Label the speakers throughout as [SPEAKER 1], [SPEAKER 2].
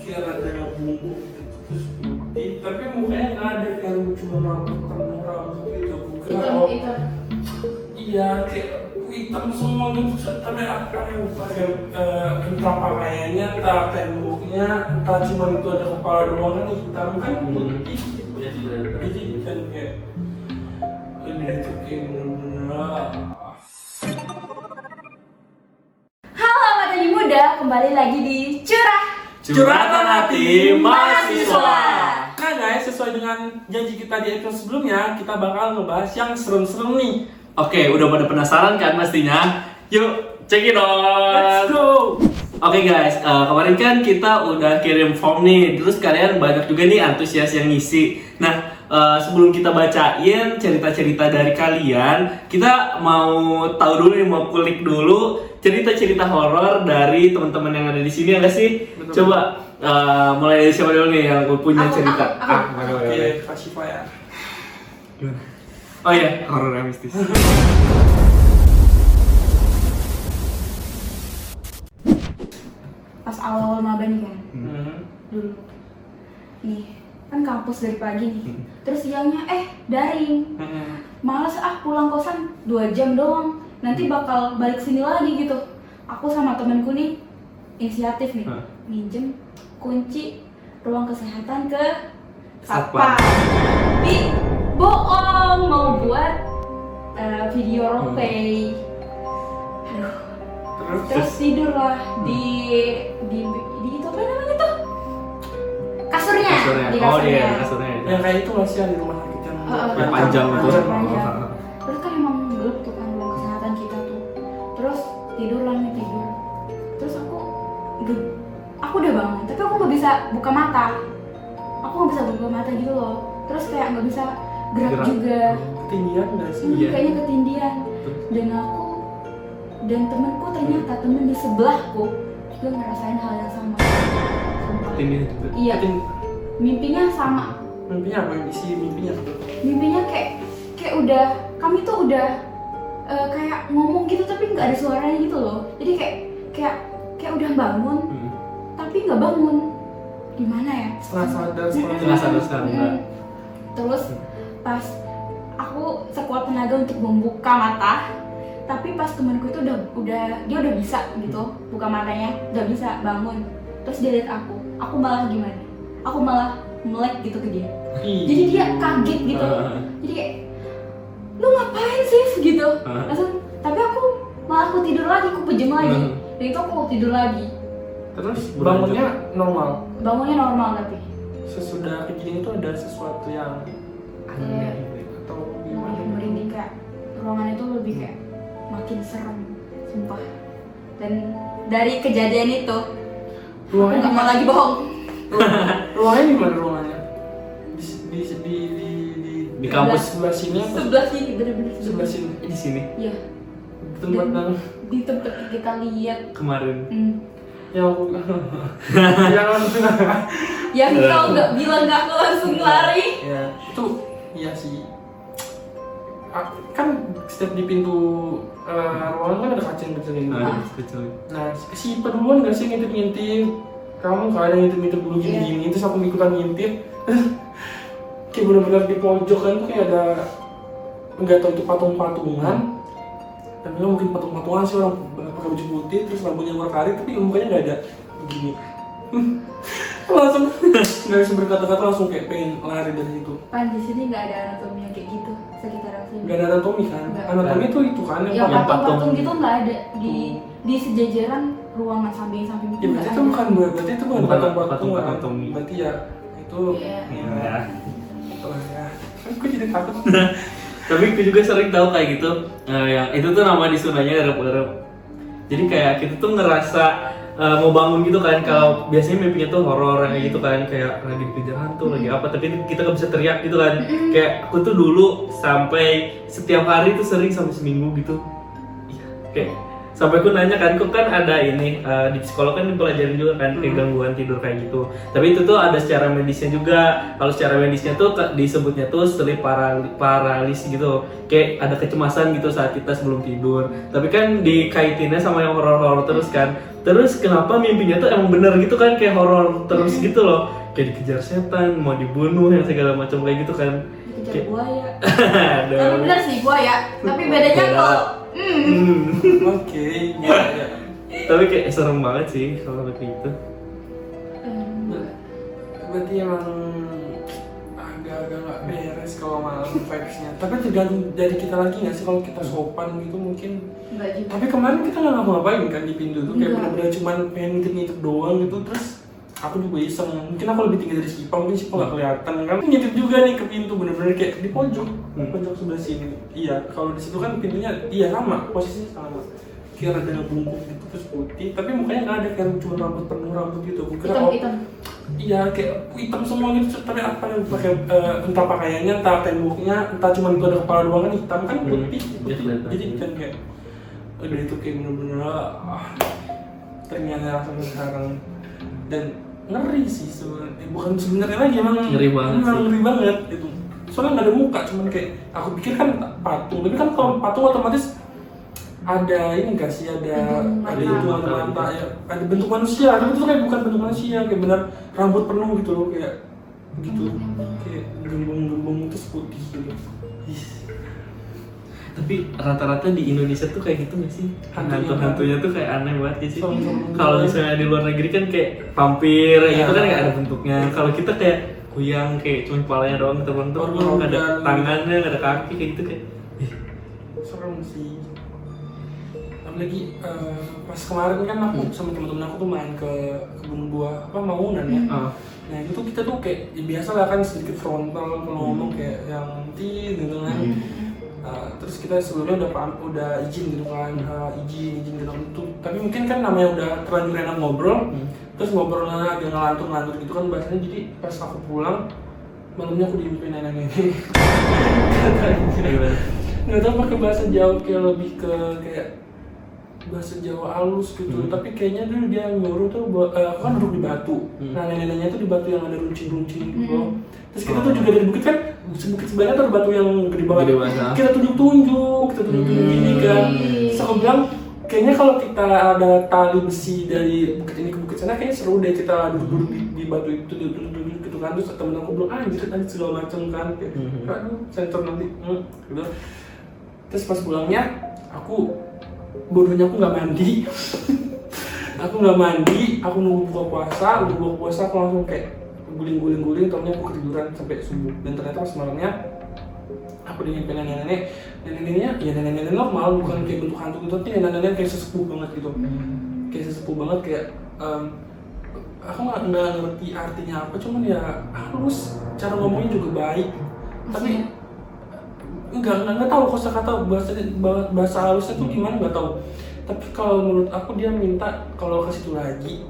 [SPEAKER 1] kayak ada bumbu terus putih, tapi mukanya nggak ada, kayak cuma rambut gitu, bukan? Iya, kayak hitam semua gitu. Tapi apa yang entah pakaiannya, entah temboknya, entah cuma itu ada kepala doang kan hitam kan putih. Jadi kan kayak ini itu kayak bener-bener.
[SPEAKER 2] Halo Madani Muda, kembali lagi di
[SPEAKER 1] Curhatan Hati Mahasiswa. Nah guys, sesuai dengan janji kita di episode sebelumnya, kita bakal ngebahas yang serem-serem nih.
[SPEAKER 3] Oke, udah pada penasaran kan pastinya? Yuk, check it out!
[SPEAKER 1] Let's go!
[SPEAKER 3] Oke guys, kemarin kan kita udah kirim form nih, terus kalian banyak juga nih antusias yang ngisi. Nah, sebelum kita bacain cerita-cerita dari kalian, kita mau tahu dulu nih, mau kulik dulu cerita-cerita horor dari teman-teman yang ada di sini, ya nggak sih?
[SPEAKER 1] Betul.
[SPEAKER 3] Coba mulai dari siapa dulu nih yang punya cerita?
[SPEAKER 2] Aku.
[SPEAKER 1] Oke, kasih Pak ya.
[SPEAKER 3] Gimana? Oh iya, horor yang mistis.
[SPEAKER 2] Pas awal-awal maba nih kan,
[SPEAKER 1] Hmm.
[SPEAKER 2] dulu nih kan kampus dari pagi nih, terus siangnya daring, males pulang kosan 2 jam doang, nanti bakal balik sini lagi gitu. Aku sama temenku nih inisiatif nih, minjem kunci ruang kesehatan ke satpam, tapi bohong mau buat video roleplay. Aduh, terus tidur lah di itu apa namanya tuh, kasurnya. Di
[SPEAKER 3] Oh
[SPEAKER 2] kasurnya.
[SPEAKER 3] iya, kasurnya.
[SPEAKER 1] Yang kayak itu masih ada di rumah sakit
[SPEAKER 3] Yang panjang itu.
[SPEAKER 2] Panjang. Terus kan emang gelap tuh kan ruang kesehatan kita tuh. Terus tidur. Terus aku udah bangun, tapi aku nggak bisa buka mata. Aku nggak bisa buka mata gitu loh. Terus kayak nggak bisa gerak juga.
[SPEAKER 1] Ketinggian nggak sih?
[SPEAKER 3] Iya.
[SPEAKER 2] Kayaknya ketindihan. Dan temenku ternyata temen di sebelahku juga ngerasain hal yang sama. Sumpah.
[SPEAKER 3] Ini juga.
[SPEAKER 2] Iya. Mimpinya sama.
[SPEAKER 1] Mimpinya apa? Isi mimpinya apa?
[SPEAKER 2] Mimpinya kayak udah, kami tuh udah kayak ngomong gitu tapi nggak ada suaranya gitu loh. Jadi kayak udah bangun tapi nggak bangun. Gimana ya?
[SPEAKER 1] Setengah sadar,
[SPEAKER 3] Setengah sadar, setengah enggak.
[SPEAKER 2] Terus pas aku sekuat tenaga untuk membuka mata, tapi pas temanku itu dia udah bisa gitu buka matanya, udah bisa bangun. Terus dia lihat aku malah gimana? Aku malah melek gitu ke dia. Jadi dia kaget gitu. Jadi kayak, lu ngapain sih gitu? Langsung, tapi aku tidur lagi, aku pejam lagi. Dan itu aku tidur lagi.
[SPEAKER 1] Terus bangunnya normal.
[SPEAKER 2] Bangunnya normal tapi
[SPEAKER 1] Sesudah kejadian itu ada sesuatu yang
[SPEAKER 2] kayak
[SPEAKER 1] atau
[SPEAKER 2] yang
[SPEAKER 1] gimana?
[SPEAKER 2] merinding, kayak ruangan itu lebih kayak makin serem, sumpah. Dan dari kejadian itu, aku
[SPEAKER 1] Ruangannya
[SPEAKER 2] nggak mau lagi bohong.
[SPEAKER 1] Ruangannya di mana ruangannya?
[SPEAKER 3] Di kampus.
[SPEAKER 1] Sebelah sini apa?
[SPEAKER 2] Sebelah sini, bener-bener
[SPEAKER 1] Sebelah sini.
[SPEAKER 3] Di sini
[SPEAKER 2] Iya.
[SPEAKER 1] Tempat yang
[SPEAKER 2] Di tempat kita lihat.
[SPEAKER 3] kemarin.
[SPEAKER 1] yang aku yang langsung
[SPEAKER 2] Yang kau nggak bilang aku langsung lari.
[SPEAKER 1] ya itu iya sih. Kan setiap di pintu ruangan kan ada kaca yang kecil ini.
[SPEAKER 3] Kecil.
[SPEAKER 1] Nah, si Ipa duluan gak sih ngintip-ngintip? Kamu gak ada ngintip-ngintip dulu gini-gini, terus aku ikutan ngintip. Kayak bener-bener di pojok kan tuh kayak ada, nggak tahu itu patung-patungan. Dan bilang mungkin patung-patungan sih, orang pakai baju putih, terus rambutnya berkarir, tapi mukanya nggak ada begini. Langsung nggak bisa berkata-kata, langsung kayak pengen lari dari situ.
[SPEAKER 2] Pan di sini nggak ada anatomi yang kayak gitu sekitaran sini.
[SPEAKER 1] Nggak ada anatomi kan?
[SPEAKER 2] Nggak.
[SPEAKER 1] Anatomi itu kan
[SPEAKER 2] Ya
[SPEAKER 1] yang
[SPEAKER 2] patung-patung gitu nggak ada di sejajaran ruangan samping-samping
[SPEAKER 1] Ya
[SPEAKER 2] itu nggak
[SPEAKER 1] berarti
[SPEAKER 2] ada.
[SPEAKER 1] itu berarti itu bukan
[SPEAKER 3] Bukan
[SPEAKER 1] patung-patung
[SPEAKER 3] patung
[SPEAKER 1] kan?
[SPEAKER 3] anatomi.
[SPEAKER 1] Berarti ya itu
[SPEAKER 2] Iya.
[SPEAKER 3] Ya.
[SPEAKER 1] itulah ya. Aku jadi takut.
[SPEAKER 3] Tapi aku juga sering tahu kayak gitu. Yang itu tuh nama disunahnya erep-erep. Jadi kayak kita tuh ngerasa mau bangun gitu kan, kalau biasanya mimpinya tuh horor kayak gitu kan, kayak lagi dikejar hantu lagi apa, tapi kita nggak bisa teriak gitu kan. Kayak aku tuh dulu sampai setiap hari tuh sering sampai seminggu gitu. Iya, kayak Sampai aku nanya kan, kok kan ada ini di psikolog kan dipelajarin juga kan kayak gangguan tidur kayak gitu. Tapi itu tuh ada secara medisnya juga. Kalau secara medisnya tuh disebutnya tuh sleep paralysis gitu. Kayak ada kecemasan gitu saat kita sebelum tidur. Tapi kan dikaitinnya sama yang horor-horor terus kan. Terus kenapa mimpinya tuh emang bener gitu kan, kayak horor terus gitu loh. Kayak dikejar setan, mau dibunuh yang segala macam kayak gitu kan.
[SPEAKER 2] Dikejar buaya.
[SPEAKER 3] Aduh.
[SPEAKER 2] Tapi bener sih buaya. Tapi bedanya
[SPEAKER 3] Beda.
[SPEAKER 2] kalau
[SPEAKER 1] Oke, ya.
[SPEAKER 3] Tapi kayak serem banget sih kalau kayak gitu.
[SPEAKER 1] Berarti emang agak-agak nggak beres kalau malam vibes-nya. Tapi tergantung dari kita lagi nggak sih, kalau kita sopan gitu mungkin.
[SPEAKER 2] enggak juga.
[SPEAKER 1] Tapi kemarin kita nggak ngapa-ngapain kan di pintu tuh, kayak
[SPEAKER 2] Enggak.
[SPEAKER 1] bener-bener cuman pengen ngintip doang gitu. Terus aku juga iseng, mungkin aku lebih tinggi dari Sipa, mungkin Sipa nggak kelihatan kan. Ngintip juga nih ke pintu, bener-bener kayak di pojok, pojok sebelah sini. Iya, kalau di situ kan pintunya iya sama, posisinya sama. Kayak ada bungkuk gitu terus putih, tapi mukanya nggak ada, kayak cuma rambut penuh rambut gitu. Aku kira
[SPEAKER 2] Hitam.
[SPEAKER 1] iya kayak hitam semua gitu, tapi apa yang pakai entah pakaiannya, entah temboknya, entah cuma itu ada kepala doang kan hitam kan putih,
[SPEAKER 3] Iya, kelihatan.
[SPEAKER 1] jadi kan kayak udah itu kayak bener-bener ternyata sampai sekarang. Dan ngeri sih sebenarnya, bukan sebenarnya lagi emang
[SPEAKER 3] Ngeri banget
[SPEAKER 1] emang
[SPEAKER 3] sih.
[SPEAKER 1] ngeri banget itu. Soalnya nggak ada muka, cuman kayak aku pikir kan patung, tapi kan kalau patung otomatis ada ini nggak sih, ada
[SPEAKER 2] Hidung,
[SPEAKER 1] mata ya, ada bentuk manusia, tapi itu kayak bukan bentuk manusia, kayak benar rambut penuh gitu loh, kayak gitu, kayak gembung-gembung terus putih gitu. Ih.
[SPEAKER 3] Tapi rata-rata di Indonesia tuh kayak gitu nggak sih? Hantu-hantunya tuh kayak aneh banget ya sih.
[SPEAKER 1] Sama-sama.
[SPEAKER 3] Kalau misalnya di luar negeri kan kayak vampir gitu kan nggak ada bentuknya. Kalau kita kayak kuyang, kayak cuma kepalanya doang terbentuk, nggak ada tangannya, nggak ada kaki kayak gitu kayak.
[SPEAKER 1] Serem sih. Apalagi pas kemarin kan aku sama teman-teman aku tuh main ke kebun buah Mangunan ya. Nah itu kita tuh kayak ya biasa lah kan, sedikit frontal kalau ngomong kayak yang gitu kan. Terus kita sebelumnya udah izin gitu kan, izin gitu tuh. Tapi mungkin kan namanya udah terlanjur enak ngobrol, terus ngobrolnya agak ngelantur gitu kan bahasanya. Jadi pas aku pulang malamnya aku dimimpiin nenek ini. Nggak tahu pakai bahasa Jawa, kayak lebih ke kayak bahasa Jawa halus gitu. Tapi kayaknya dulu dia nyuruh tuh aku kan duduk di batu. Nah neneknya tuh di batu yang ada runcing-runcing gitu loh. Terus kita tuh juga dari bukit kan, bukit sebelahnya tuh ada batu yang gede banget. Kita tunjuk-tunjuk gini kan. Terus aku bilang kayaknya kalau kita ada tali besi dari bukit ini ke bukit sana, kayaknya seru deh kita duduk-duduk di batu itu, duduk-duduk gitu kan. Terus temen aku bilang anjir segala macam kan, kayak aduh sensor nanti gitu. Terus pas pulangnya aku bodohnya aku nggak mandi. Aku nunggu buka puasa aku langsung kayak guling-guling, ternyata aku ketiduran sampai subuh. Dan ternyata pas malamnya aku dimimpiin neneknya ya nenek normal, bukan kayak bentuk hantu gitu, tapi nenek kayak sesepuh banget gitu. Kayak aku nggak ngerti artinya apa, cuman ya halus, cara ngomongnya juga baik, tapi nggak tahu kosakata bahasa halusnya tuh gimana, nggak tahu. Tapi kalau menurut aku dia minta kalau ke situ lagi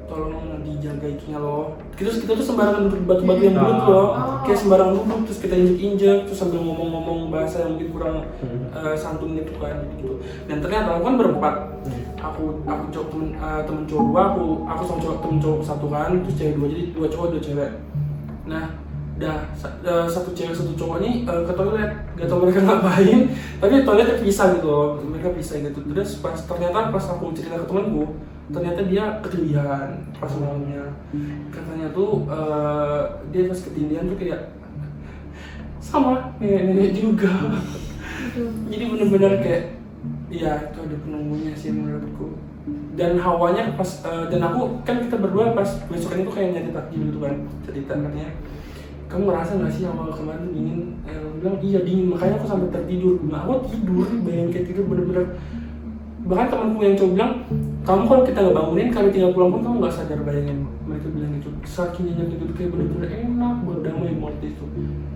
[SPEAKER 1] tolong dijaga itunya loh. Kita tuh sembarangan duduk batu-batu yang bulat loh, kayak sembarangan duduk terus kita injek terus sambil ngomong bahasa yang mungkin kurang santun gitu kan gitu. Dan ternyata aku kan berempat, aku cowok temen cowok aku sama temen cowok satu kan, terus cewek dua, jadi dua cowok dua cewek. Nah satu cewek satu cowok nih ke toilet, gak tau mereka ngapain, tapi toiletnya pisah gitu loh, mereka pisah gitu. Terus ternyata pas aku cerita ke temanku, ternyata dia ketindihan pas malamnya. Katanya tuh dia pas ketindihan tuh kayak sama nenek juga. Jadi bener-bener kayak iya itu ada penunggunya sih menurutku. Dan hawanya pas dan aku kan kita berdua pas besokan itu kayak nyari takjil gitu kan, cerita katanya kamu ngerasa nggak sih awal kemarin dingin? Aku bilang iya dingin, makanya aku sampai tertidur. Nah aku tidur, bayangin kayak tidur bener-bener. Bahkan temanku yang coba bilang, kamu kalau kita nggak bangunin, kami tinggal pulang pun kamu nggak sadar, bayangin. Mereka bilang gitu, saking nyenyak gitu, kayak bener-bener enak, berdamai banget itu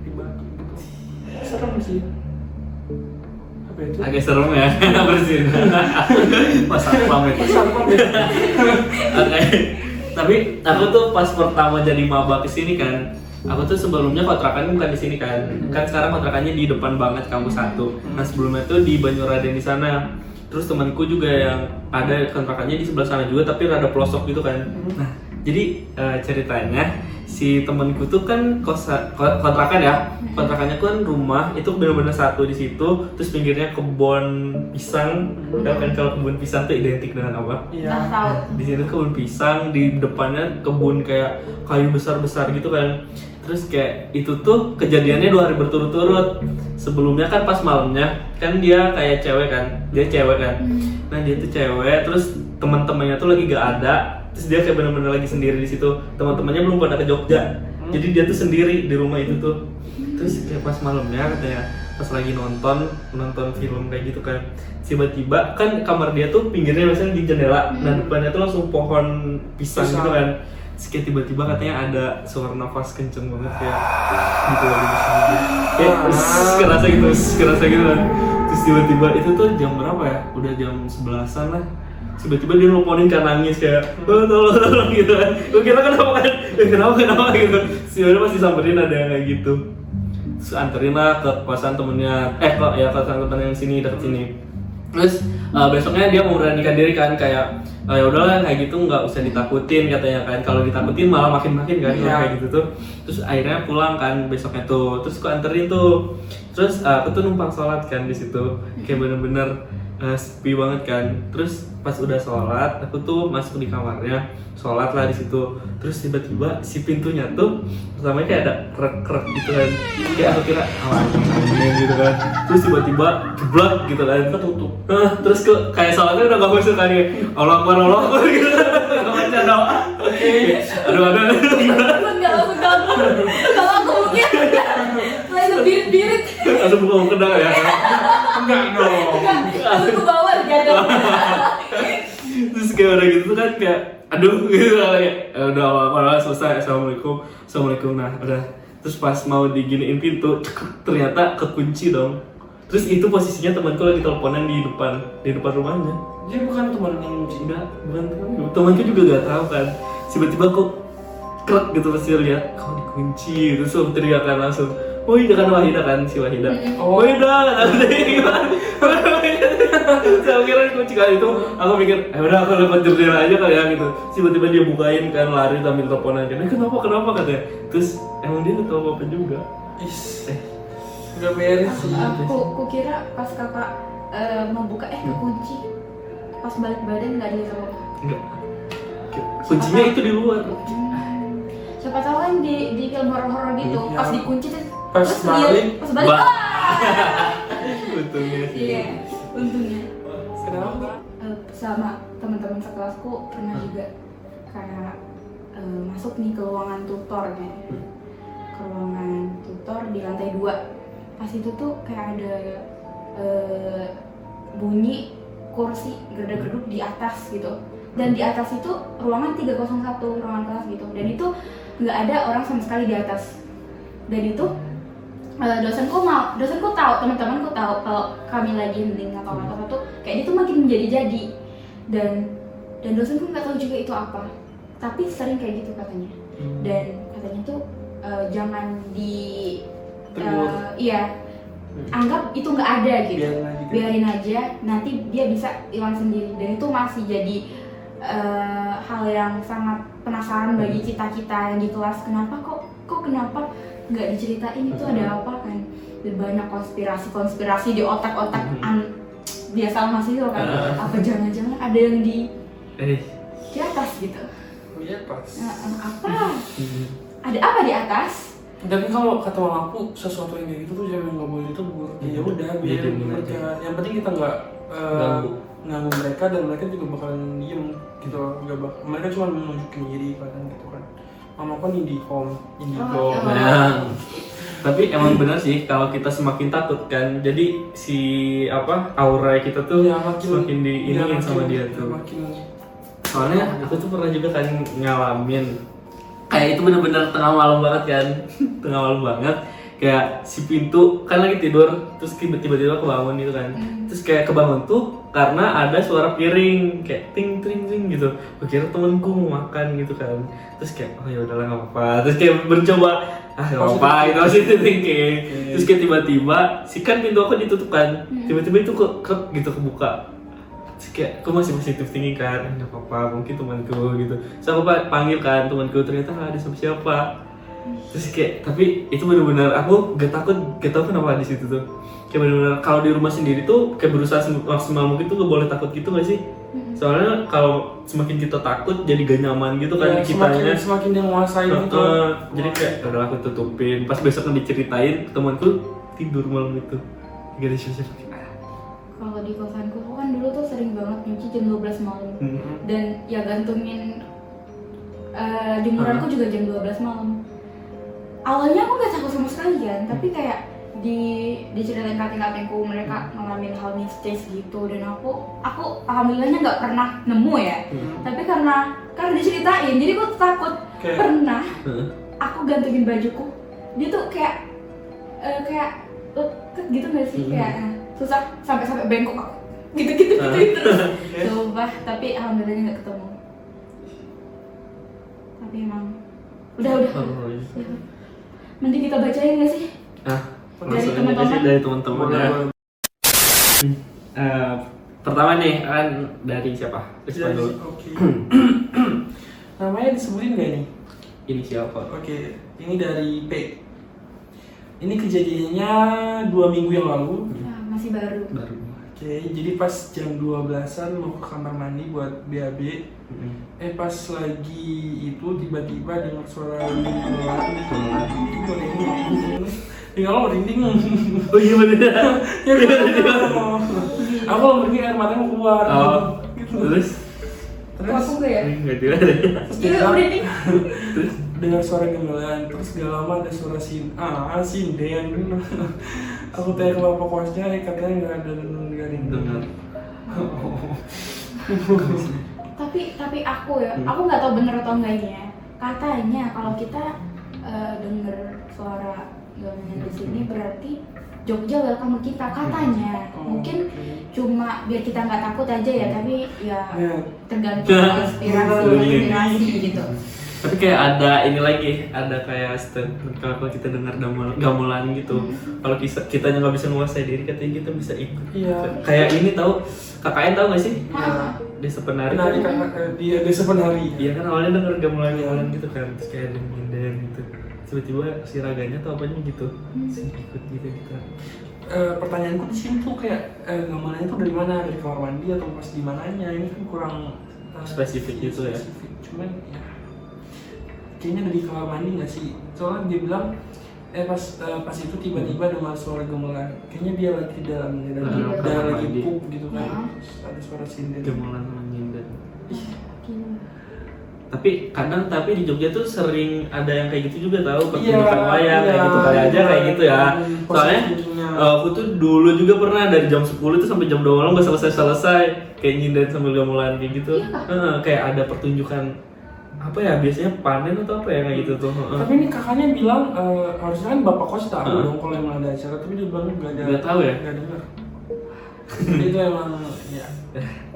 [SPEAKER 1] di batu gitu. Serem sih. Apa itu?
[SPEAKER 3] Agak serem ya, bersin. Pas satpam itu. Oke. Tapi aku tuh pas pertama jadi maba kesini kan, aku tuh sebelumnya kontrakannya bukan di sini kan sekarang kontrakannya di depan banget kampus 1. Nah sebelumnya tuh di Banyuraden di sana. terus temanku juga yang ada kontrakannya di sebelah sana juga tapi rada pelosok gitu kan. Nah jadi ceritanya si temanku tuh kan kontrakan ya, kontrakannya kan rumah itu benar-benar satu di situ, terus pinggirnya kebun pisang. Tahu kan kalau kebun pisang tuh identik dengan apa?
[SPEAKER 2] Nggak tahu.
[SPEAKER 3] Di sini kebun pisang, di depannya kebun kayak kayu besar-besar gitu kan. Terus kayak itu tuh kejadiannya 2 hari berturut-turut. Sebelumnya kan pas malamnya kan dia kayak cewek kan, dia cewek kan. Nah dia tuh cewek, terus teman-temannya tuh lagi gak ada. Terus dia kayak bener-bener lagi sendiri di situ. Teman-temannya belum pada ke Jogja. Jadi dia tuh sendiri di rumah itu tuh. Terus kayak pas malamnya katanya pas lagi nonton film kayak gitu kan. Tiba-tiba kan kamar dia tuh pinggirnya biasanya di jendela. Nah depannya tuh langsung pohon pisang gitu kan. Terus kayak tiba-tiba katanya ada suara nafas kenceng banget kayak gitu lagi di sini. Kayak kerasa gitu kan. Terus tiba-tiba itu tuh jam berapa ya? Udah jam 11-an lah. Tiba-tiba dia nelponin kan nangis kayak tolong gitu kan. Gue kira kenapa gitu. Sebenarnya pas disamperin ada yang kayak gitu. Terus anterin lah ke kosan temennya, kosan temen yang sini deket sini. Terus besoknya dia mau memberanikan diri kan kayak ya udahlah kayak gitu nggak usah ditakutin katanya kan. Kalau ditakutin malah makin kan kayak gitu tuh. Terus akhirnya pulang kan besoknya tuh. Terus aku anterin tuh. Terus aku tuh numpang sholat kan di situ. Kayak bener-bener sepi banget kan. Terus pas udah sholat, aku tuh masuk di kamarnya, sholat lah di situ. Terus tiba-tiba si pintunya tuh pertamanya kayak ada krek-krek gitu kan. Kayak aku kira anjing gitu kan. Terus tiba-tiba jeblak gitu kan, ketutup. Terus kayak sholatnya udah gak masuk kan ya. Allah Akbar gitu. Gak baca doa. Aduh.
[SPEAKER 2] Kalau aku mungkin langsung birit-birit.
[SPEAKER 3] Langsung buka kedang ya.
[SPEAKER 1] Enggak dong.
[SPEAKER 2] Aku ke bawah jatuh.
[SPEAKER 3] Terus kayak udah gitu kan kayak aduh gitu kan kayak udah awal selesai assalamualaikum nah udah. Terus pas mau diginiin pintu ternyata kekunci dong. Terus itu posisinya temanku lagi teleponan di depan rumahnya.
[SPEAKER 1] Dia bukan teman yang Cina,
[SPEAKER 3] Bukan temanku juga gak tahu kan. Tiba-tiba kok krek gitu pasti lihat kau dikunci. Terus aku teriakan langsung Wahida kan si Wahida. Wahida, saya kira kunci kali itu, aku mikir, udah aku lewat jendela aja kali ya gitu. Tiba-tiba dia bukain kan lari sambil teleponan kan. Kenapa katanya? Terus emang dia nggak tahu apa juga.
[SPEAKER 1] Udah beres sih.
[SPEAKER 2] Aku kira pas kakak mau buka kekunci. Pas balik badan nggak ada apa-apa.
[SPEAKER 3] Enggak. Kuncinya itu di luar.
[SPEAKER 2] Siapa tahu kan di film horor-horor gitu,
[SPEAKER 1] Iya.
[SPEAKER 2] pas dikunci terus
[SPEAKER 1] Pas balik.
[SPEAKER 3] Untungnya sih.
[SPEAKER 2] Iya, untungnya.
[SPEAKER 1] Kenapa?
[SPEAKER 2] Sama teman-teman sekelasku pernah juga kayak masuk nih ke ruangan tutor kayaknya. Ke ruangan tutor di lantai 2. Pas itu tuh kayak ada bunyi kursi gerda-gerduk di atas gitu. Dan di atas itu ruangan 301, ruangan kelas gitu. Dan itu nggak ada orang sama sekali di atas. Dan itu dosenku tahu, teman-temanku tahu kalau kami lagi hening atau apa tuh kayak itu makin menjadi-jadi. Dan dosenku nggak tahu juga itu apa. Tapi sering kayak gitu katanya. Dan katanya tuh jangan anggap itu nggak ada gitu. Biarin aja, nanti dia bisa hilang sendiri. Dan itu masih jadi hal yang sangat penasaran bagi kita yang di kelas. Kenapa nggak diceritain itu ada apa kan? Dan banyak konspirasi di otak-otak biasa mahasiswa kan. Apa jangan-jangan ada yang di atas gitu?
[SPEAKER 1] Iya pas.
[SPEAKER 2] Apa? Ada apa di atas?
[SPEAKER 1] Tapi kalau kata aku sesuatu yang kayak gitu tuh jangan nggak boleh ditegur. Ya udah biarin mereka. Yang penting kita nggak ganggu mereka dan mereka juga bakalan diem gitu. Mereka cuma menunjukin diri kan gitu kan. Mama kan Indihome.
[SPEAKER 3] Nah, tapi emang benar sih kalau kita semakin takut kan, jadi si aura kita tuh semakin diiniin sama dia tuh. Soalnya aku tuh pernah juga kan ngalamin kayak itu bener-bener tengah malam banget kan. Tengah malam banget kayak si pintu kan lagi tidur terus tiba-tiba kebangun gitu kan. Terus kayak kebangun tuh karena ada suara piring kayak ting ting ting gitu. Gue kira temenku mau makan gitu kan. Terus kayak ya udahlah nggak apa-apa. Terus kayak mencoba nggak apa-apa gitu masih thinking. Terus kayak tiba-tiba si kan pintu aku ditutup kan. Tiba-tiba itu krek gitu kebuka. Terus kayak aku masih positif tinggi kan, nggak apa-apa mungkin temanku gitu. So aku panggil kan temanku, ternyata nggak ada siapa-siapa. Terus kayak tapi itu benar-benar aku gak tahu kenapa di situ tuh. Kayak benar-benar kalau di rumah sendiri tuh kayak berusaha maksimal mungkin tuh gak boleh takut gitu gak sih? Soalnya kalau semakin kita takut jadi gak nyaman gitu kan di kitanya.
[SPEAKER 1] Semakin dia menguasai gitu.
[SPEAKER 3] Jadi kayak udah aku tutupin. Pas besoknya diceritain temanku tidur malam itu. Gak ada siapa-siapa.
[SPEAKER 2] Kalau di kosanku aku kan dulu tuh sering banget nyuci jam 12 malam. Dan ya gantungin jemuranku juga jam 12 malam. Awalnya aku gak takut sama sekali kan, tapi kayak diceritain kating-katingku mereka ngalamin hal mistis gitu, dan aku alhamdulillahnya nggak pernah nemu ya. Tapi karena diceritain jadi aku takut. Pernah aku gantungin bajuku, dia tuh kayak leket gitu nggak sih, kayak susah sampai bengkok aku gitu terus. Coba tapi alhamdulillahnya nggak ketemu. Tapi emang udah. Mending kita bacain nggak sih? Dari teman-teman
[SPEAKER 3] ya. Pertama nih kan dari siapa?
[SPEAKER 1] Oke. Namanya disebutin nggak nih?
[SPEAKER 3] Inisial apa?
[SPEAKER 1] Oke, ini dari P. Ini kejadiannya 2 minggu yang lalu.
[SPEAKER 2] Masih baru.
[SPEAKER 1] Oke, jadi pas jam 12-an mau ke kamar mandi buat BAB. Pas lagi itu tiba-tiba dengar suara tinggal merinding.
[SPEAKER 3] Oh iya bener.
[SPEAKER 1] Aku merinding, air matanya mau keluar.
[SPEAKER 3] Terus
[SPEAKER 2] Aku enggak ya?
[SPEAKER 3] Enggak juga.
[SPEAKER 2] Iya merinding.
[SPEAKER 3] Terus
[SPEAKER 1] dengar suara gamelan, terus gak lama ada suara sinden. Aku tanya ke bapak kosnya, katanya nggak ada yang dengar.
[SPEAKER 2] Tapi aku nggak tahu bener atau enggaknya. Katanya kalau kita denger suara gamelan di sini berarti Jogja welcome kita katanya. Mungkin cuma biar kita nggak takut aja ya, tapi ya tergantung inspirasi gitu.
[SPEAKER 3] Tapi kayak ada ini lagi, ada kayak statement kalau kita dengar gamelan gitu. Kalau kitanya nggak bisa menguasai diri, katanya kita bisa ikut.
[SPEAKER 1] Iya.
[SPEAKER 3] Kayak ini tahu KKN tahu nggak sih? Desa Penari.
[SPEAKER 1] Dia Desa Penari.
[SPEAKER 3] Iya kan awalnya denger gamelan gitu kan, terus kayak ada nginden gitu. Tiba-tiba si raganya atau apanya gitu, ikut gitu kita.
[SPEAKER 1] Pertanyaanku di sini tuh kayak gamelannya tuh dari mana? Dari kamar mandi atau pas di mananya? Ini kan kurang
[SPEAKER 3] spesifik gitu ya.
[SPEAKER 1] Cuman ya kayaknya dari kamar mandi nggak sih? Soalnya dia bilang pas itu tiba-tiba dengar suara gamelan. Kayaknya dia lagi dia lagi pup gitu kan. Ada suara sinden.
[SPEAKER 3] Gamelan sama nyinden. Tapi kadang di Jogja tuh sering ada yang kayak gitu juga tahu, pertunjukan wayang kayak gitu kali aja kayak gitu ya. Soalnya aku tuh dulu juga pernah dari jam 10 tuh sampai jam 2 malam gak selesai kayak nyinden sambil gamelan kayak gitu. Kayak ada pertunjukan apa ya, biasanya panen atau apa ya kayak gitu tuh.
[SPEAKER 1] Tapi ini kakaknya bilang harusnya kan bapak kos tahu dong kalau emang ada acara, tapi dia bilang nggak
[SPEAKER 3] tahu ya,
[SPEAKER 1] nggak dengar. Itu emang ya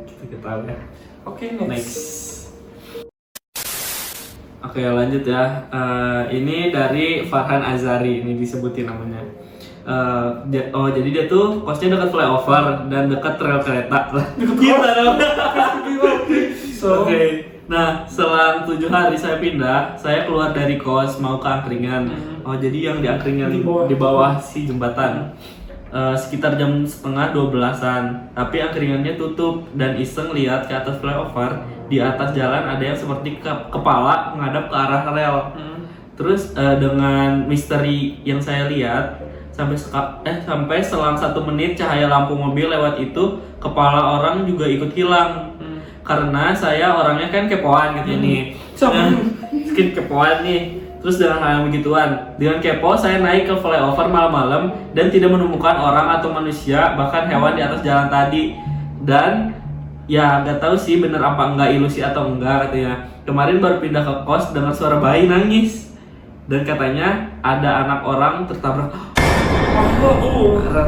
[SPEAKER 3] kita tahu ya.
[SPEAKER 1] Oke, next.
[SPEAKER 3] Oke lanjut ya. Ini dari Farhan Azari, ini disebutin namanya. Jadi dia tuh kosnya dekat flyover dan dekat rel kereta. Kita dong. Oke. Nah, selang 7 hari saya pindah, saya keluar dari kos mau ke angkringan. Jadi yang di angkringan di bawah si jembatan. Sekitar jam setengah 12-an. Tapi angkringannya tutup dan iseng lihat ke atas flyover. Di atas jalan ada yang seperti kepala menghadap ke arah rel. Terus dengan misteri yang saya lihat sampai selang 1 menit cahaya lampu mobil lewat itu, kepala orang juga ikut hilang. Karena saya orangnya kan kepoan gitu nih. Skip kepoan nih. Terus dengan hal yang begituan, dengan kepo saya naik ke flyover malam-malam dan tidak menemukan orang atau manusia, bahkan hewan di atas jalan tadi. Dan ya nggak tahu sih bener apa enggak ilusi atau enggak katanya. Kemarin baru pindah ke kos dengar suara bayi nangis dan katanya ada anak orang tertabrak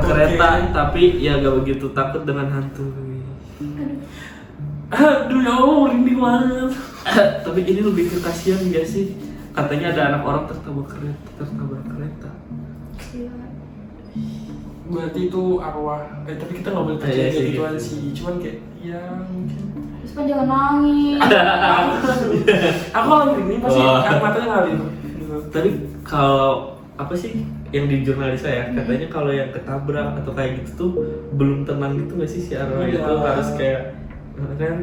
[SPEAKER 3] kereta, tapi ya gak begitu takut dengan hantu.
[SPEAKER 1] Aduh ya Allah, merinding banget.
[SPEAKER 3] Tapi ini lebih ke kasihan gak sih? Katanya ada anak orang tertabrak kereta.
[SPEAKER 1] berarti itu arwah. Tapi kita nggak boleh percaya
[SPEAKER 3] Iya sih,
[SPEAKER 1] gituan
[SPEAKER 3] gitu.
[SPEAKER 1] sih. Cuman kayak ya mungkin.
[SPEAKER 2] Terus kan jangan nangis.
[SPEAKER 1] Aku kalau merinding pasti
[SPEAKER 3] Wah.
[SPEAKER 1] air matanya ngalir. Gitu.
[SPEAKER 3] Tapi kalau apa sih yang di jurnalis saya katanya kalau yang ketabrak atau kayak gitu tuh belum tenang gitu nggak sih si arwah
[SPEAKER 1] Iya.
[SPEAKER 3] itu harus kayak kan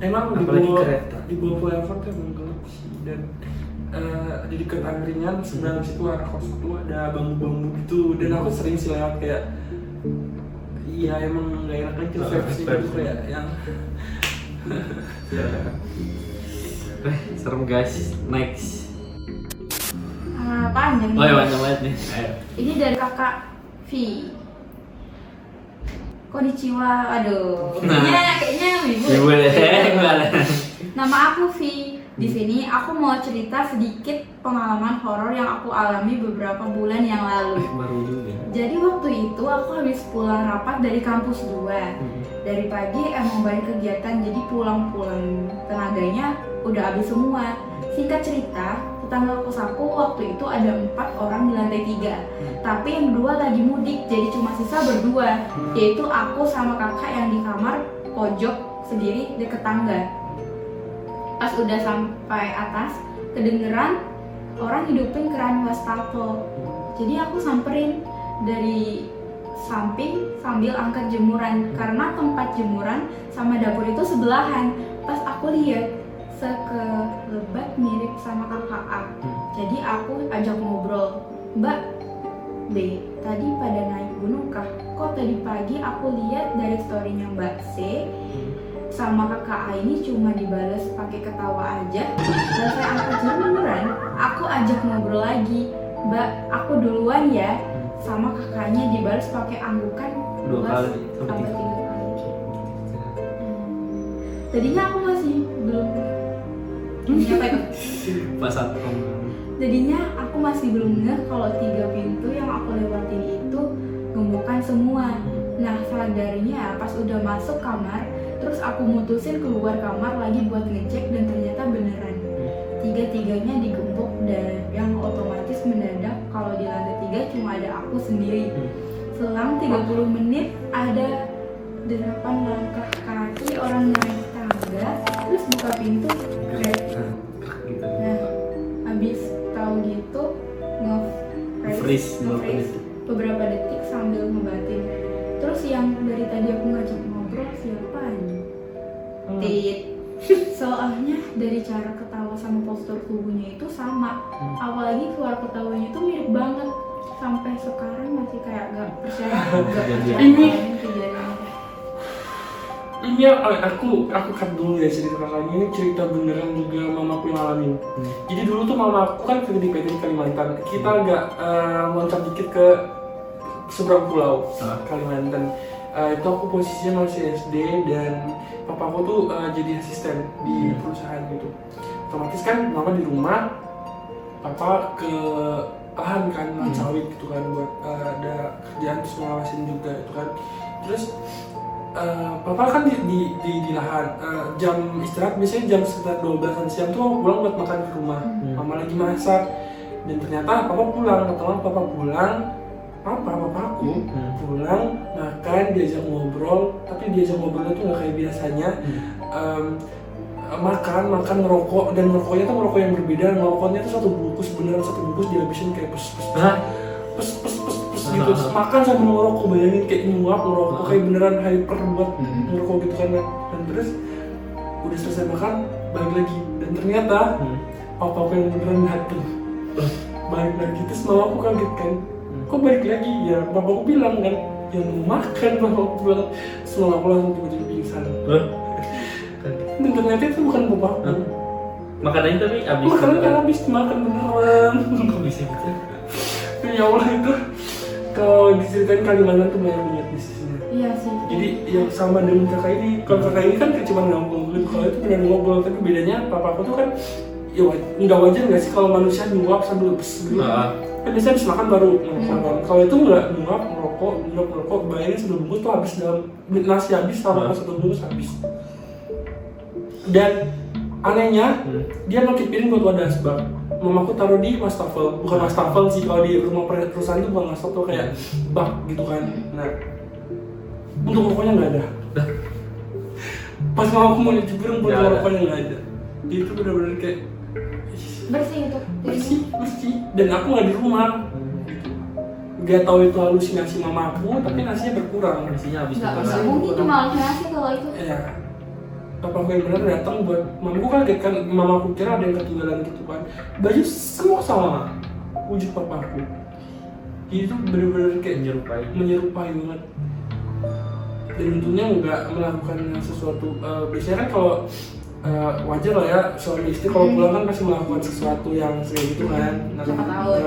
[SPEAKER 1] Emang
[SPEAKER 3] Apalagi
[SPEAKER 1] dibawa
[SPEAKER 3] kereta.
[SPEAKER 1] dibawa flyover tuh emang gelap sih dan di dekat angkringan sebelah situ arah kos itu ada bambu-bambu gitu dan aku sering sih lewat kayak iya emang nggak enak aja versi gitu kayak yang
[SPEAKER 3] serem guys. Next.
[SPEAKER 2] Panjang nih.
[SPEAKER 3] Oh ya panjang banget nih. Ayo.
[SPEAKER 2] Ini dari kakak V. Konnichiwa. Aduh. Kayaknya ibu.
[SPEAKER 3] Ibu deh.
[SPEAKER 2] Nama aku V. Di sini aku mau cerita sedikit pengalaman horor yang aku alami beberapa bulan yang lalu.
[SPEAKER 3] Baru juga.
[SPEAKER 2] Jadi waktu itu aku habis pulang rapat dari kampus 2. Dari pagi emang banyak kegiatan, jadi pulang-pulang tenaganya udah habis semua. Singkat cerita, tetangga kos aku waktu itu ada 4 orang di lantai 3. Tapi yang 2 lagi mudik, jadi cuma sisa berdua, yaitu aku sama kakak yang di kamar pojok sendiri deket tangga. Pas udah sampai atas, kedengeran orang hidupin keran wastafel. Jadi aku samperin dari samping sambil angkat jemuran karena tempat jemuran sama dapur itu sebelahan. Pas aku lihat sekelebat mirip sama kakak A. Jadi aku ajak ngobrol, Mbak B, tadi pada naik gunung kah? Kok tadi pagi aku lihat dari storynya Mbak C sama kakak A ini cuma dibales pakai ketawa aja. Dan saya angkat jemuran, aku ajak ngobrol lagi, Mbak, aku duluan ya. Sama kakaknya dibales pakai anggukan
[SPEAKER 3] 2 kali
[SPEAKER 2] sampai 3 kali. Tadinya aku masih belum apa itu?
[SPEAKER 3] Pas saat
[SPEAKER 2] Jadinya aku masih belum ngeh kalau 3 pintu yang aku lewatin itu gemukan semua. Nah sadarnya pas udah masuk kamar, terus aku mutusin keluar kamar lagi buat ngecek dan ternyata beneran. 3-tiganya digembok dan yang otomatis mendadak kalau di lantai 3 cuma ada aku sendiri. Selang 30 menit ada 8 langkah kaki orang naik tangga, terus buka pintu kayak
[SPEAKER 3] gitu.
[SPEAKER 2] nah, abis tahu gitu
[SPEAKER 3] Freeze
[SPEAKER 2] beberapa detik sambil ngebatin. Terus yang dari tadi aku ngajak ngobrol siapa ini? Tit. Soalnya dari cara ketawa sama postur tubuhnya itu sama. Apalagi suara ketawanya itu mirip banget. Sampai sekarang masih kayak gak percaya.
[SPEAKER 1] Ini-
[SPEAKER 2] kejadian.
[SPEAKER 1] ini aku cut dulu ya cerita kakaknya. Ini cerita beneran juga mamaku yang ngalamin. Jadi dulu tuh mamaku kan kerja di PT Kalimantan. Kita agak loncat dikit ke seberang pulau Kalimantan. Itu aku posisinya masih SD dan papaku tuh jadi asisten di perusahaan gitu. Otomatis kan mama di rumah, papa ke lahan kan, lahan sawit gitu kan buat ada kerjaan terus ngawasin juga itu kan. Terus papa kan di lahan, jam istirahat biasanya jam sekitar 12-an siang tuh aku pulang buat makan di rumah. Mama lagi masak dan ternyata papa pulang, kebetulan papa pulang. Papaku pulang makan, diajak ngobrol, tapi diajak ngobrolnya tuh nggak kayak biasanya. Makan ngerokok, dan ngerokoknya tuh ngerokok yang berbeda. Ngerokoknya tuh satu bungkus, beneran satu bungkus dihabisin kayak pes gitu. Terus makan sambil ngerokok, bayangin kayak nyuap ngerokok kayak beneran hyper buat ngerokok gitu kan. Dan terus udah selesai makan balik lagi, dan ternyata papaku yang beneran dateng balik lagi. Terus mamaku kaget kan, kok balik lagi? Ya bapakku bilang kan, yang mau makan bapakku bilang. Semua aku langsung tiba-tiba pingsan. Dan ternyata itu bukan bapakku.
[SPEAKER 3] Makanannya tapi habis.
[SPEAKER 1] Makanannya habis makan beneran.
[SPEAKER 3] Kok bisa gitu?
[SPEAKER 1] Ya Allah, itu kalau diceritain Kalimantan tuh banyak banget bisnisnya.
[SPEAKER 2] Iya sih.
[SPEAKER 1] Jadi yang sama dengan kakak ini, kalau kakak ini kan cuma ngobrol, kalau itu benar ngobrol, tapi bedanya papaku tuh kan ya nggak wajar nggak sih kalau manusia nyuap sambil bes dulu. Kan biasanya habis makan baru makan. Kalau itu nggak nyuap ngerokok, bayangin sebelum bungkus tuh habis dalam nasi habis sama satu bungkus habis. Dan Anehnya dia pakai piring buat wadah asbak. Mamaku taruh di wastafel, bukan wastafel sih, kalau di rumah perusahaan itu bukan wastafel, kayak bak gitu kan. Nah, untuk rokoknya nggak ada. Pas mamaku mau nyuci piring buat rokoknya nggak ada. Dia itu benar-benar kayak
[SPEAKER 2] Bersih itu.
[SPEAKER 1] bersih. Dan aku nggak di rumah. Gak tahu itu halusinasi mamaku, tapi nasinya berkurang.
[SPEAKER 3] Nasinya habis
[SPEAKER 2] Nggak mungkin cuma halusinasi kalau itu.
[SPEAKER 1] Ya, papaku yang benar datang buat mamaku kaget kan, mamaku kira ada yang ketinggalan gitu kan. Baju semua sama wujud papaku. Itu benar-benar kayak menyerupai banget. Dan untungnya nggak melakukan sesuatu. Biasanya kan kalau wajar lah ya, suami istri kalau pulang kan pasti melakukan sesuatu yang kayak gitu kan.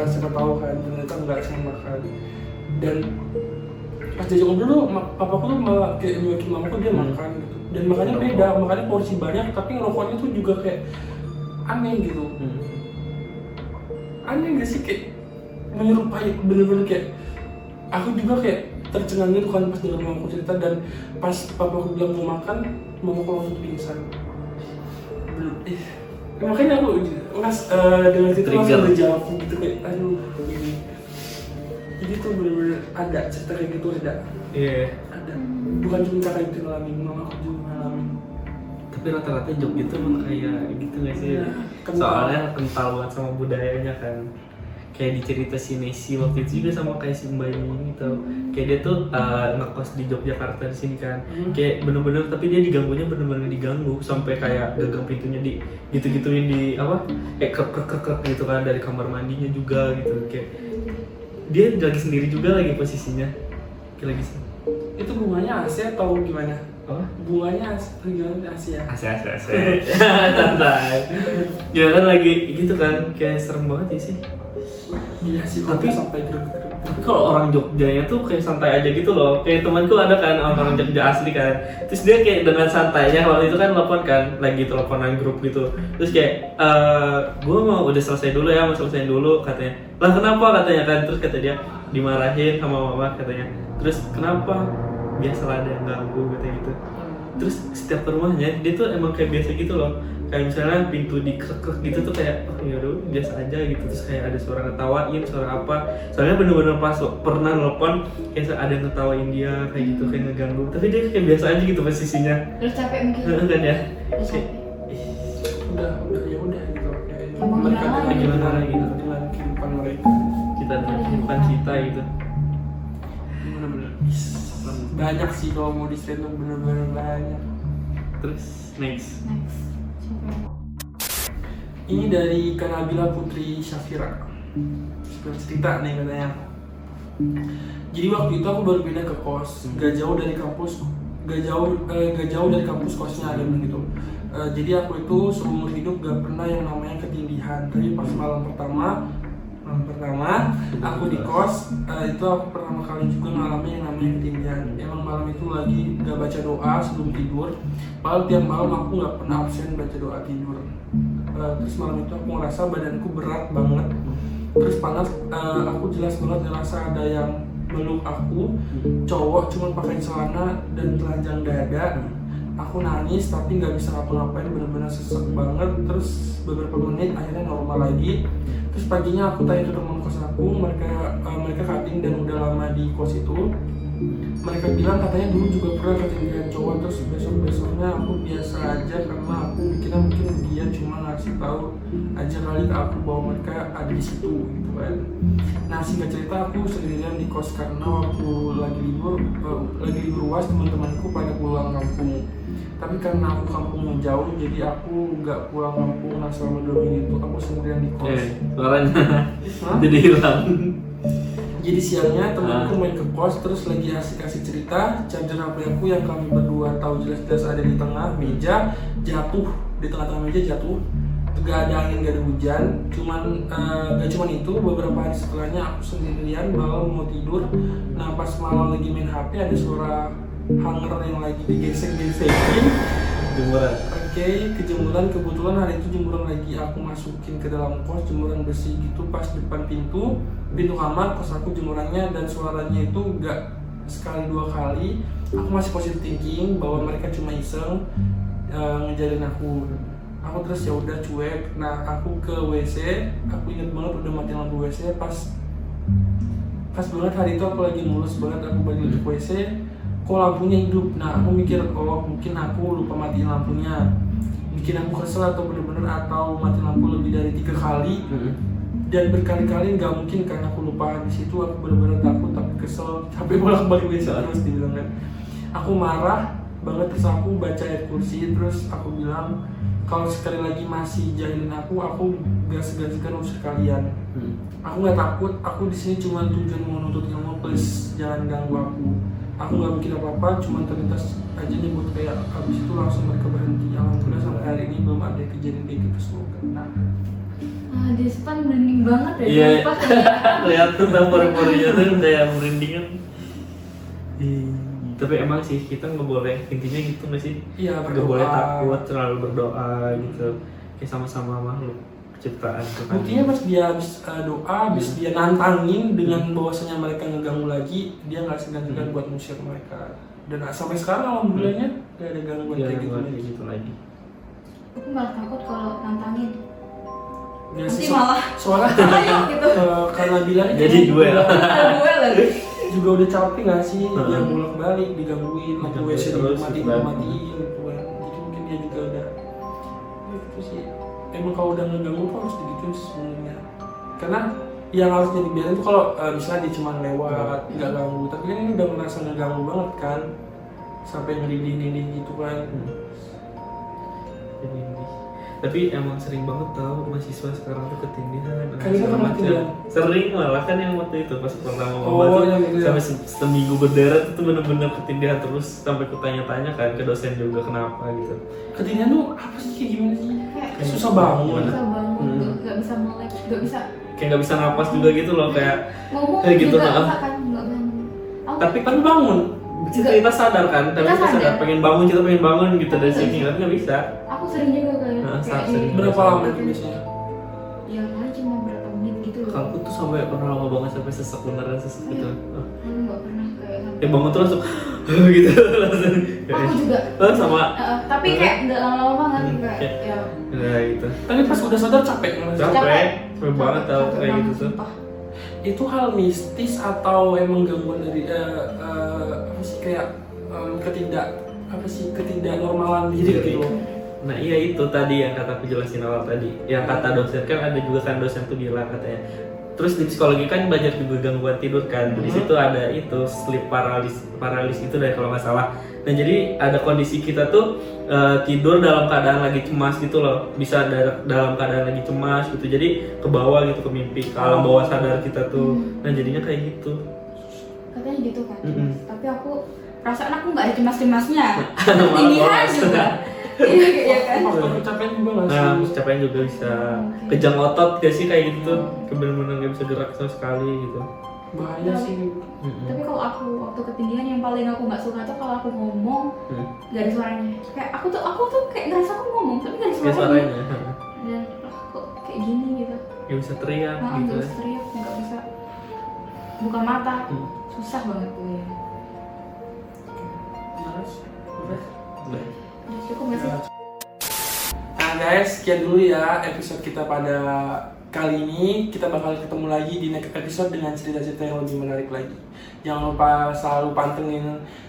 [SPEAKER 1] Siapa tahu kan, ternyata nggak sama kan. Dan pas diajak ngobrol, papaku tuh malah kayak nyuakin mamaku, dia makan gitu. Dan makannya beda, makannya porsi banyak, tapi ngerokoknya tuh juga kayak aneh gitu. Aneh gak sih, kayak menyerupai, bener-bener kayak aku juga kayak tercengang gitu kan pas dengar mamaku cerita. Dan pas papaku bilang mau makan, mamaku langsung pingsan. Makanya aku dengan itu langsung berjawab gitu kayak aduh begini. Jadi tuh bener-bener ada cerita kayak gitu, ada. Ada. Bukan cuma kakak itu ngalamin, mama aku juga ngalamin.
[SPEAKER 3] Tapi rata-rata job gitu emang kayak gitu nggak sih? Soalnya kental banget sama budayanya kan. Kayak di cerita si Nessie waktu itu juga sama kayak si Mbak ini tau. Kayak dia tuh ngekos di Yogyakarta di sini kan. Kayak bener-bener, tapi dia diganggunya bener-bener diganggu sampai kayak gagang pintunya di gitu-gituin di apa? Kayak krek gitu kan dari kamar mandinya juga gitu. Kayak dia lagi sendiri juga lagi posisinya. Kayak lagi
[SPEAKER 1] itu bunganya AC atau gimana?
[SPEAKER 3] apa?
[SPEAKER 1] Bunganya gimana? AC ya?
[SPEAKER 3] AC. Santai. Ya kan lagi gitu kan, kayak serem banget ya sih.
[SPEAKER 1] Iya sih,
[SPEAKER 3] Tapi
[SPEAKER 1] sampai gerut.
[SPEAKER 3] Tapi kalau orang Jogjanya tuh kayak santai aja gitu loh. Kayak temanku ada kan orang Jogja asli kan. Terus dia kayak dengan santainya waktu itu kan telepon kan, lagi teleponan grup gitu. Terus kayak gue mau udah selesai dulu ya, mau selesai dulu katanya. Lah kenapa katanya kan? Terus kata dia dimarahin sama mama katanya. Terus kenapa? Biasalah ada yang ganggu katanya gitu. Terus setiap ke rumahnya dia tuh emang kayak biasa gitu loh. Kayak misalnya pintu dikrek gitu tuh kayak oh ya udah biasa aja gitu. Terus kayak ada suara ngetawain, suara apa. Soalnya bener-bener pas pernah nelpon kayak ada yang ngetawain dia kayak gitu, kayak ngeganggu. Tapi dia kayak biasa aja gitu posisinya.
[SPEAKER 2] Terus capek mungkin.
[SPEAKER 3] Kan ya.
[SPEAKER 2] Terus capek.
[SPEAKER 1] Udah ya udah gitu.
[SPEAKER 2] Mau
[SPEAKER 3] gimana lagi gitu.
[SPEAKER 1] Dengan kehidupan mereka.
[SPEAKER 3] Kita kehidupan kita gitu.
[SPEAKER 1] Bener-bener banyak sih kalau mau di-share tuh, bener-bener banyak.
[SPEAKER 3] Terus next.
[SPEAKER 1] Ini dari Kanabila Putri Syafira. Cerita nih katanya. Jadi waktu itu aku baru pindah ke kos, gak jauh dari kampus kosnya ada gitu. Jadi aku itu seumur hidup gak pernah yang namanya ketindihan. Tapi pas malam pertama aku di kos, itu aku pertama kali juga ngalamin yang namanya ketindihan. Emang malam itu lagi gak baca doa sebelum tidur. Padahal tiap malam aku gak pernah absen baca doa tidur. Terus malam itu aku ngerasa badanku berat banget, terus panas. Aku jelas banget ngerasa ada yang meluk aku, cowok cuma pakai celana dan telanjang dada. Aku nangis tapi nggak bisa ngapa-ngapain, benar-benar sesek banget. Terus beberapa menit akhirnya normal lagi. Terus paginya aku tanya ke teman kos aku, mereka cutting dan udah lama di kos itu. Mereka bilang katanya dulu juga pernah ketindihan cowok. Terus besok-besoknya aku biasa aja karena aku mikirnya mungkin dia cuma ngasih tahu aja kali ke aku bahwa mereka ada di situ gitu kan. Nah singkat cerita aku sendirian di kos karena waktu lagi libur UAS teman-temanku pada pulang kampung. Tapi karena aku kampungnya jauh jadi aku nggak pulang kampung. Nah selama 2 minggu itu aku sendirian di kos.
[SPEAKER 3] Suaranya jadi hilang.
[SPEAKER 1] Jadi siangnya temanku main ke kos, terus lagi asik-asik cerita, charger HP aku yang kami berdua tahu jelas-jelas ada di tengah meja jatuh, di tengah-tengah meja jatuh. Gak ada angin, gak ada hujan, gak cuman itu, beberapa hari setelahnya aku sendirian malam mau tidur. Nah pas malam lagi main HP ada suara hanger yang lagi digesek-gesekin.
[SPEAKER 3] Jemuran.
[SPEAKER 1] Kejemuran, kebetulan hari itu jemuran lagi aku masukin ke dalam kos, jemuran bersih gitu pas depan pintu kamar kos aku jemurannya, dan suaranya itu gak sekali 2 kali. Aku masih positive thinking bahwa mereka cuma iseng ngejarin aku. Aku terus ya udah cuek. Nah aku ke WC, aku inget banget udah mati lampu WC pas banget hari itu aku lagi mulus banget, aku balik lagi ke WC, kok lampunya hidup. Nah aku mikir, oh mungkin aku lupa matiin lampunya, bikin aku kesel atau bener-bener atau mati lampu lebih dari 3 kali dan berkali-kali nggak mungkin karena aku lupa. Di situ aku bener-bener takut tapi kesel sampai bolak-balik WC terus dibilang kan. Aku marah banget, terus aku baca ayat kursi, terus aku bilang kalau sekali lagi masih jahilin aku gak segan-segan usir kalian. Aku nggak takut, aku di sini cuma tujuan mau nuntut ilmu, please jangan ganggu aku. Aku nggak bikin apa-apa, cuma terlintas aja nyebut kayak, habis itu langsung mereka berhenti. Alhamdulillah sampai hari ini belum ada kejadian kayak gitu, semoga. Nah,
[SPEAKER 2] Despan merinding banget ya.
[SPEAKER 3] Iya,
[SPEAKER 2] Sumpah.
[SPEAKER 3] kelihatan tuh pori-porinya tuh kayak merindingan. Tapi emang sih kita nggak boleh, intinya gitu nggak sih?
[SPEAKER 1] iya
[SPEAKER 3] Nggak
[SPEAKER 1] berdoa.
[SPEAKER 3] boleh takut, selalu berdoa gitu. Kayak sama-sama makhluk ciptaan Tuhan.
[SPEAKER 1] Buktinya pas dia habis doa, habis dia nantangin dengan bahwasanya mereka ngeganggu lagi, dia nggak segan-segan buat ngusir mereka. Dan sampai sekarang alhamdulillahnya nggak ada gangguan
[SPEAKER 3] Iya,
[SPEAKER 1] kayak gitu.
[SPEAKER 3] kayak gitu lagi.
[SPEAKER 2] Aku malah takut kalau nantangin.
[SPEAKER 1] Ya,
[SPEAKER 2] Nanti malah
[SPEAKER 1] soalnya
[SPEAKER 2] ayo gitu.
[SPEAKER 1] karena bilang
[SPEAKER 3] Jadi duel.
[SPEAKER 2] Ada gue lagi.
[SPEAKER 1] juga udah capek nggak sih dia bolak-balik digangguin, lampu
[SPEAKER 3] Digangguin
[SPEAKER 1] WC
[SPEAKER 3] terus,
[SPEAKER 1] dimatiin
[SPEAKER 3] gitu.
[SPEAKER 1] gitu kan. Jadi mungkin dia juga udah itu sih. Emang kalau udah ngeganggu tuh harus digituin sih sebenarnya. Karena yang harusnya dibiarin tuh kalau misalnya dia cuma lewat nggak ganggu, tapi kan ini udah merasa ngeganggu banget kan, sampai ngelinding gitu kan.
[SPEAKER 3] Jadi ini. Tapi emang sering banget tau mahasiswa sekarang tuh ketindihan.
[SPEAKER 1] Kan itu kan ketindihan.
[SPEAKER 3] Sering malah kan yang waktu itu pas pertama
[SPEAKER 1] Oh,
[SPEAKER 3] maba tuh
[SPEAKER 1] yang gitu ya.
[SPEAKER 3] sampai seminggu berderet itu bener-bener ketindihan terus sampai kutanya-tanya kan ke dosen juga kenapa gitu.
[SPEAKER 1] Ketindihan tuh apa sih, kayak gimana sih?
[SPEAKER 2] Kayak
[SPEAKER 1] Susah bangun.
[SPEAKER 2] Susah bangun, nggak bisa melek, nggak bisa
[SPEAKER 3] Kayak nggak bisa napas juga gitu loh, kayak
[SPEAKER 2] ngomong
[SPEAKER 3] kayak gitu,
[SPEAKER 2] juga
[SPEAKER 3] nah.
[SPEAKER 2] nggak kan, nggak bangun. Aku
[SPEAKER 3] tapi
[SPEAKER 1] Kan bangun.
[SPEAKER 3] kita sadar kan, tapi
[SPEAKER 2] Kita
[SPEAKER 3] kita sadar
[SPEAKER 2] sadar.
[SPEAKER 3] pengen bangun, kita pengen bangun gitu dari
[SPEAKER 2] Nggak
[SPEAKER 3] sini
[SPEAKER 2] bisa.
[SPEAKER 3] tapi nggak bisa.
[SPEAKER 2] aku sering juga kayak
[SPEAKER 3] Nah,
[SPEAKER 2] kayak
[SPEAKER 3] sering.
[SPEAKER 2] ini.
[SPEAKER 1] Berapa lama itu biasanya?
[SPEAKER 2] Ya paling cuma berapa menit gitu loh.
[SPEAKER 3] Kalau aku tuh sampai pernah lama banget sampai sesak, beneran sesak gitu.
[SPEAKER 2] Aku nggak pernah kayak sampai.
[SPEAKER 3] Ya bangun tuh langsung gitu langsung.
[SPEAKER 2] Aku juga.
[SPEAKER 3] Sama.
[SPEAKER 2] Tapi kayak nggak lama-lama banget kayak ya.
[SPEAKER 3] Nah gitu.
[SPEAKER 1] Tapi pas udah sadar capek nggak sih?
[SPEAKER 3] Capek banget tau
[SPEAKER 2] Capek
[SPEAKER 3] kayak
[SPEAKER 2] banget,
[SPEAKER 3] gitu tuh.
[SPEAKER 2] sumpah.
[SPEAKER 1] Itu hal mistis atau emang gangguan dari apa sih, kayak ketidaknormalan diri gitu loh.
[SPEAKER 3] Nah iya itu tadi yang kata aku jelasin awal tadi. Yang kata dosen kan ada juga kan dosen tuh bilang katanya. Terus di psikologi kan belajar juga gangguan tidur kan. Di situ ada itu sleep paralysis itu dari kalau nggak salah. Nah jadi ada kondisi kita tuh tidur dalam keadaan lagi cemas gitu loh. Bisa dalam keadaan lagi cemas gitu. Jadi ke bawah gitu, ke mimpi, ke alam bawah sadar kita tuh. Nah jadinya kayak gitu.
[SPEAKER 2] Katanya gitu kan.
[SPEAKER 3] Mm-mm.
[SPEAKER 2] Tapi aku perasaan aku nggak ada cemas-cemasnya.
[SPEAKER 3] Malah
[SPEAKER 2] Ketindihan
[SPEAKER 3] bolos.
[SPEAKER 2] juga. Iya kan.
[SPEAKER 1] Faktor kecapean juga nggak
[SPEAKER 3] Nah,
[SPEAKER 1] sih?
[SPEAKER 3] capek juga bisa
[SPEAKER 2] Oke.
[SPEAKER 3] kejang otot gak sih kayak gitu tuh. Bener-bener gak bisa gerak sama sekali gitu.
[SPEAKER 1] Bahaya sih.
[SPEAKER 2] Tapi kalau aku waktu ketindihan yang paling aku nggak suka tuh kalau aku ngomong nggak ada suaranya. Kayak aku tuh kayak ngerasa aku ngomong tapi nggak ada
[SPEAKER 3] Kayak
[SPEAKER 2] suaranya.
[SPEAKER 3] suaranya.
[SPEAKER 2] Dan kok kayak gini gitu.
[SPEAKER 3] Gak bisa teriak
[SPEAKER 2] Nah,
[SPEAKER 3] gitu.
[SPEAKER 2] nggak bisa teriak, nggak bisa buka mata. Susah banget gue ya.
[SPEAKER 3] Udah.
[SPEAKER 2] Udah cukup nggak sih?
[SPEAKER 1] Nah guys, sekian dulu ya episode kita pada kali ini. Kita bakal ketemu lagi di next episode dengan cerita-cerita yang lebih menarik lagi. Jangan lupa selalu pantengin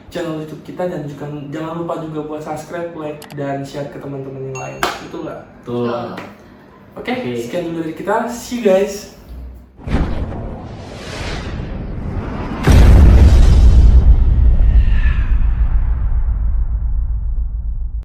[SPEAKER 1] channel YouTube kita dan juga jangan lupa juga buat subscribe, like, dan share ke teman-teman yang lain. Betul nggak?
[SPEAKER 3] Tuh.
[SPEAKER 2] Oh.
[SPEAKER 1] Oke,
[SPEAKER 3] Oke.
[SPEAKER 1] sekian dulu dari kita. See you guys.